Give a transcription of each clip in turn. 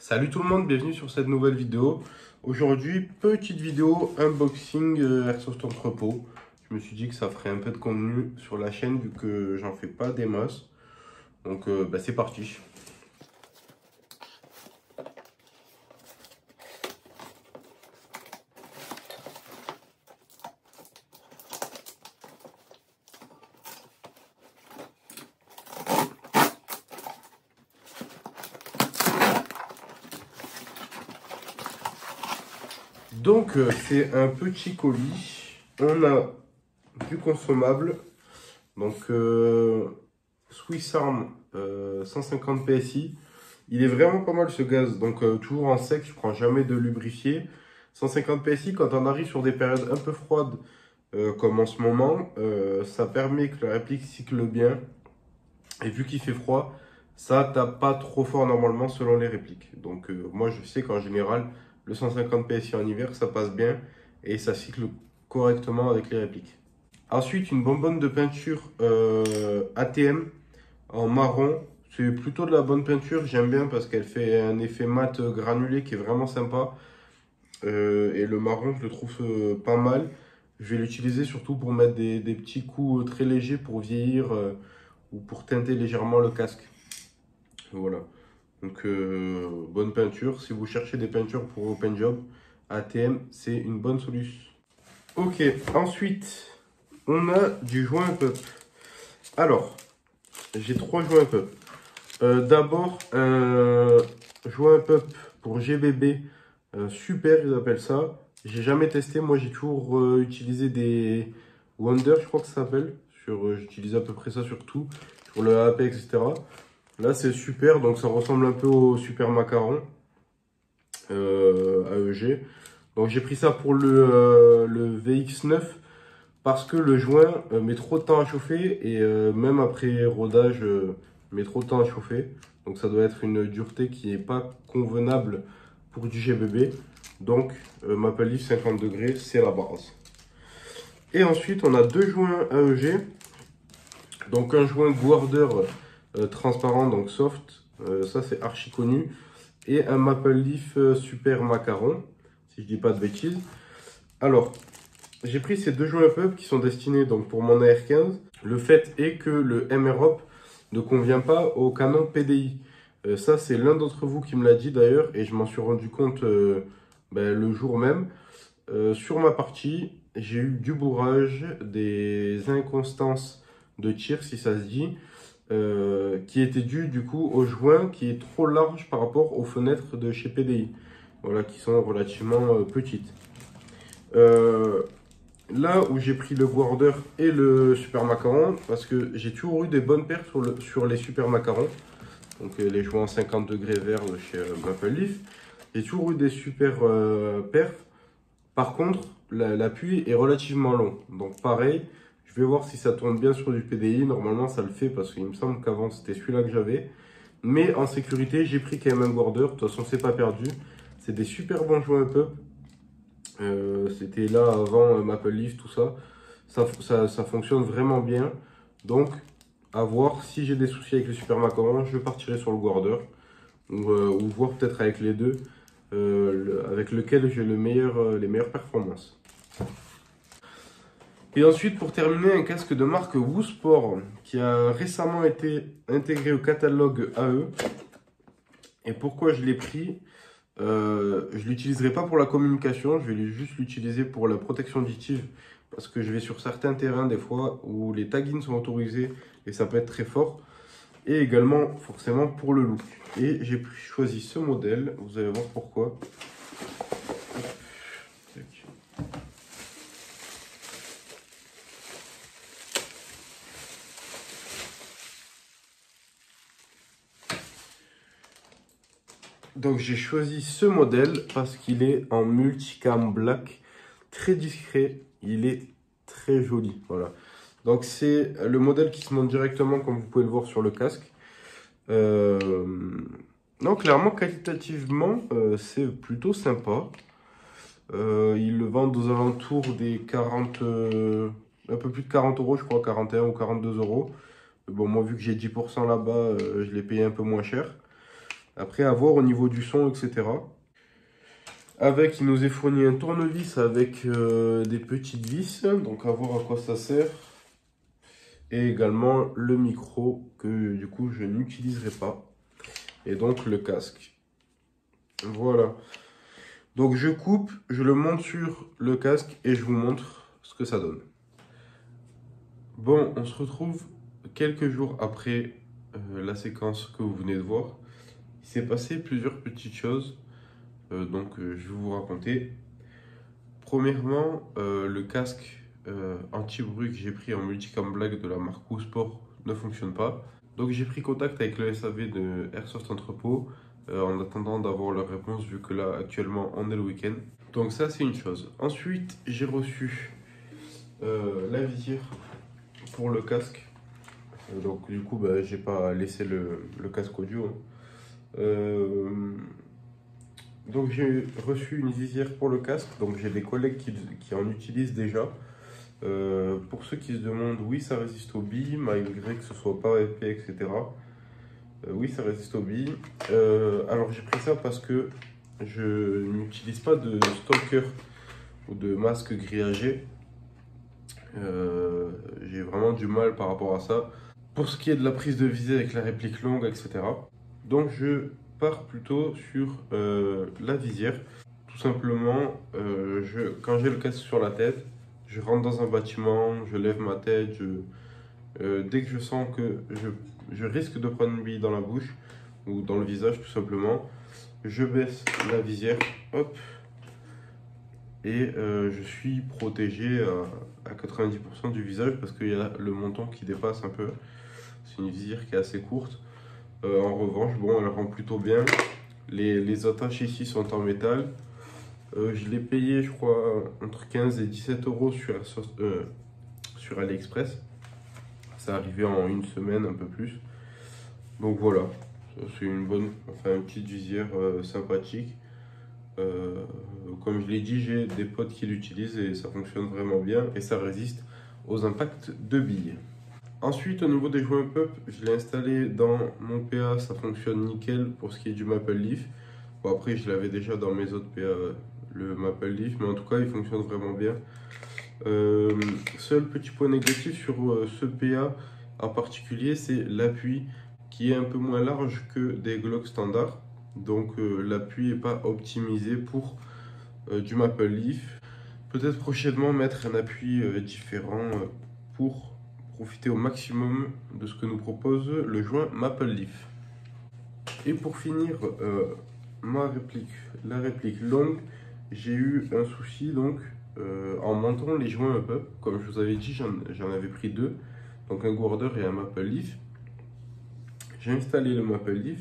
Salut tout le monde, bienvenue sur cette nouvelle vidéo. Aujourd'hui, petite vidéo unboxing Airsoft Entrepôt. Je me suis dit que ça ferait un peu de contenu sur la chaîne vu que j'en fais pas des masses. Donc c'est parti. Donc c'est un petit colis. On a du consommable. Donc Swiss Arm 150 PSI. Il est vraiment pas mal ce gaz. Donc toujours en sec, je prends jamais de lubrifié. 150 PSI, quand on arrive sur des périodes un peu froides comme en ce moment, ça permet que la réplique cycle bien. Et vu qu'il fait froid, ça tape pas trop fort normalement selon les répliques. Donc moi je sais qu'en général, le 150 PSI en hiver, ça passe bien et ça cycle correctement avec les répliques. Ensuite, une bonbonne de peinture ATM en marron. C'est plutôt de la bonne peinture, j'aime bien parce qu'elle fait un effet mat granulé qui est vraiment sympa. Et le marron, je le trouve pas mal. Je vais l'utiliser surtout pour mettre des petits coups très légers pour vieillir ou pour teinter légèrement le casque. Voilà. Donc, bonne peinture. Si vous cherchez des peintures pour vos paint job, ATM, c'est une bonne solution. Ok, ensuite, on a du joint up. Alors, j'ai trois joints up. D'abord, un joint up pour GBB. Super, ils appellent ça. J'ai jamais testé. Moi, j'ai toujours utilisé des Wonder, je crois que ça s'appelle. J'utilise à peu près ça sur tout. Sur le AP, etc. Là, c'est super. Donc, ça ressemble un peu au Super Macaron AEG. Donc, j'ai pris ça pour le VX9 parce que le joint met trop de temps à chauffer et même après rodage, met trop de temps à chauffer. Donc, ça doit être une dureté qui n'est pas convenable pour du GBB. Donc, Maple Leaf 50 degrés, c'est la base. Et ensuite, on a deux joints AEG. Donc, un joint Guarder transparent, donc soft. Ça, c'est archi connu. Et un Maple Leaf Super Macaron, si je dis pas de bêtises. Alors, j'ai pris ces deux joints up qui sont destinés donc pour mon AR15. Le fait est que le M-Europe ne convient pas au canon PDI. Ça, c'est l'un d'entre vous qui me l'a dit d'ailleurs, et je m'en suis rendu compte le jour même. Sur ma partie, j'ai eu du bourrage, des inconstances de tir, si ça se dit, qui étaient dues du coup au joint qui est trop large par rapport aux fenêtres de chez PDI. Voilà, qui sont relativement petites. Là où j'ai pris le Guarder et le Super Macaron, parce que j'ai toujours eu des bonnes perfs sur les Super Macarons, donc les joints 50 degrés vert de chez Maple Leaf, j'ai toujours eu des super perfs. Par contre, l'appui est relativement long, donc pareil, je vais voir si ça tourne bien sur du PDI. Normalement ça le fait parce qu'il me semble qu'avant c'était celui-là que j'avais, mais en sécurité j'ai pris quand même un Guarder. De toute façon c'est pas perdu, c'est des super bons joints up. C'était là avant Maple Leaf, tout ça. Ça fonctionne vraiment bien. Donc, à voir, si j'ai des soucis avec le Super Macaron, je partirai sur le Guarder. Ou voir peut-être avec les deux, avec lequel j'ai les meilleures performances. Et ensuite, pour terminer, un casque de marque Woosport qui a récemment été intégré au catalogue AE. Et pourquoi je l'ai pris? Je ne l'utiliserai pas pour la communication, je vais juste l'utiliser pour la protection auditive parce que je vais sur certains terrains des fois où les taggings sont autorisés et ça peut être très fort. Et également forcément pour le look. Et j'ai choisi ce modèle, vous allez voir pourquoi. Donc j'ai choisi ce modèle parce qu'il est en multicam black, très discret, il est très joli. Voilà. Donc c'est le modèle qui se monte directement comme vous pouvez le voir sur le casque. Donc clairement qualitativement c'est plutôt sympa. Ils le vendent aux alentours des 40, un peu plus de 40 euros, je crois, 41 ou 42 euros. Bon, moi vu que j'ai 10% là-bas, je l'ai payé un peu moins cher. Après, à voir au niveau du son, etc. Avec, il nous est fourni un tournevis avec des petites vis, donc à voir à quoi ça sert. Et également le micro que du coup je n'utiliserai pas. Et donc le casque. Voilà. Donc je coupe, je le monte sur le casque et je vous montre ce que ça donne. Bon, on se retrouve quelques jours après la séquence que vous venez de voir. Il s'est passé plusieurs petites choses. Je vais vous raconter. Premièrement, le casque anti-bruit que j'ai pris en multicam black de la marque Sport ne fonctionne pas. Donc j'ai pris contact avec le SAV de Airsoft Entrepôt en attendant d'avoir leur réponse vu que là actuellement on est le week-end. Donc ça c'est une chose. Ensuite j'ai reçu la visière pour le casque. Donc du coup bah, j'ai pas laissé le casque audio. Donc j'ai reçu une visière pour le casque, donc j'ai des collègues qui en utilisent déjà. Pour ceux qui se demandent, oui ça résiste aux billes, malgré que ce soit pas épais, etc. Oui ça résiste aux billes. Alors j'ai pris ça parce que je n'utilise pas de stalker ou de masque grillagé. J'ai vraiment du mal par rapport à ça. Pour ce qui est de la prise de visée avec la réplique longue, etc. Donc je pars plutôt sur la visière. Tout simplement, quand j'ai le casque sur la tête, je rentre dans un bâtiment, je lève ma tête, dès que je sens que je risque de prendre une bille dans la bouche ou dans le visage tout simplement, je baisse la visière, hop, et je suis protégé à 90% du visage parce qu'il y a le menton qui dépasse un peu. C'est une visière qui est assez courte. En revanche, bon, elle rend plutôt bien. Les attaches ici sont en métal. Je l'ai payé, je crois, entre 15 et 17 euros sur AliExpress. Ça arrivait en une semaine, un peu plus. Donc voilà, c'est une petite visière sympathique. Comme je l'ai dit, j'ai des potes qui l'utilisent et ça fonctionne vraiment bien et ça résiste aux impacts de billes. Ensuite, au niveau des joints pup, je l'ai installé dans mon PA, ça fonctionne nickel pour ce qui est du Maple Leaf. Bon, après, je l'avais déjà dans mes autres PA, le Maple Leaf, mais en tout cas, il fonctionne vraiment bien. Seul petit point négatif sur ce PA en particulier, c'est l'appui qui est un peu moins large que des Glock standards. Donc, l'appui n'est pas optimisé pour du Maple Leaf. Peut-être prochainement mettre un appui différent pour profiter au maximum de ce que nous propose le joint Maple Leaf. Et pour finir la réplique longue, j'ai eu un souci donc en montant les joints up. Comme je vous avais dit, j'en avais pris deux, donc un Gourder et un Maple Leaf. J'ai installé le Maple Leaf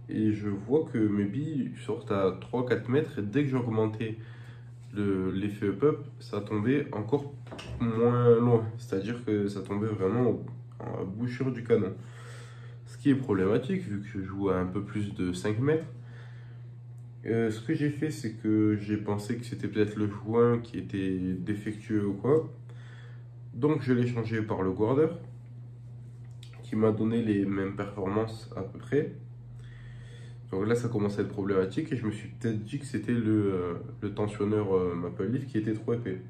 et je vois que mes billes sortent à 3-4 mètres et dès que j'augmentais l'effet up, ça tombait encore moins loin, c'est-à-dire que ça tombait vraiment à la bouchure du canon. Ce qui est problématique vu que je joue à un peu plus de 5 mètres. Ce que j'ai fait, c'est que j'ai pensé que c'était peut-être le joint qui était défectueux ou quoi. Donc je l'ai changé par le Guarder, qui m'a donné les mêmes performances à peu près. Donc là, ça commence à être problématique et je me suis peut-être dit que c'était le tensionneur Maple Leaf qui était trop épais.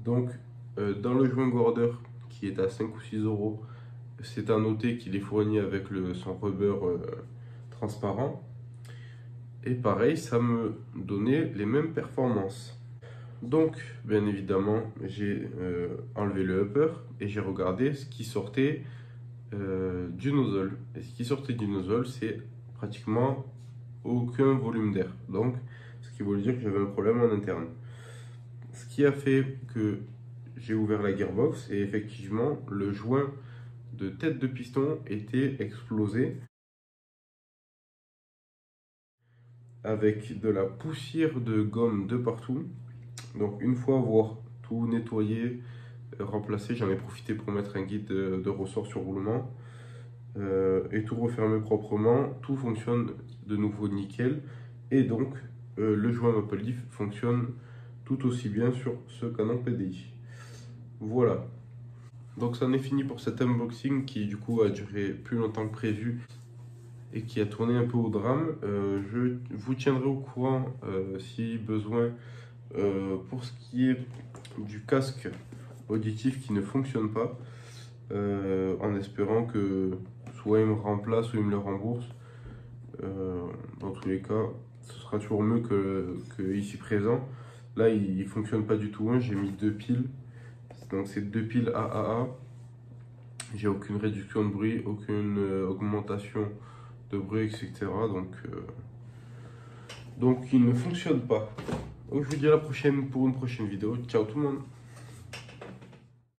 Donc, dans le joint Guarder, qui est à 5 ou 6 euros, c'est à noter qu'il est fourni avec son rubber transparent. Et pareil, ça me donnait les mêmes performances. Donc, bien évidemment, j'ai enlevé le upper et j'ai regardé ce qui sortait du nozzle. Et ce qui sortait du nozzle, c'est pratiquement aucun volume d'air. Donc, ce qui veut dire que j'avais un problème en interne. Ce qui a fait que j'ai ouvert la gearbox et effectivement, le joint de tête de piston était explosé avec de la poussière de gomme de partout. Donc une fois avoir tout nettoyé, remplacé, j'en ai profité pour mettre un guide de ressort sur roulement et tout refermer proprement. Tout fonctionne de nouveau nickel et donc le joint Maple Leaf fonctionne tout aussi bien sur ce canon PDI. Voilà. Donc ça en est fini pour cet unboxing qui du coup a duré plus longtemps que prévu. et qui a tourné un peu au drame. Je vous tiendrai au courant si besoin pour ce qui est du casque auditif qui ne fonctionne pas, en espérant que soit il me remplace ou il me le rembourse. Dans tous les cas, ce sera toujours mieux que ici présent. Là, il ne fonctionne pas du tout. J'ai mis 2 piles, donc c'est 2 piles AAA. J'ai aucune réduction de bruit, aucune augmentation de bruit, etc. Donc il ne fonctionne pas. Donc je vous dis à la prochaine pour une prochaine vidéo. Ciao tout le monde.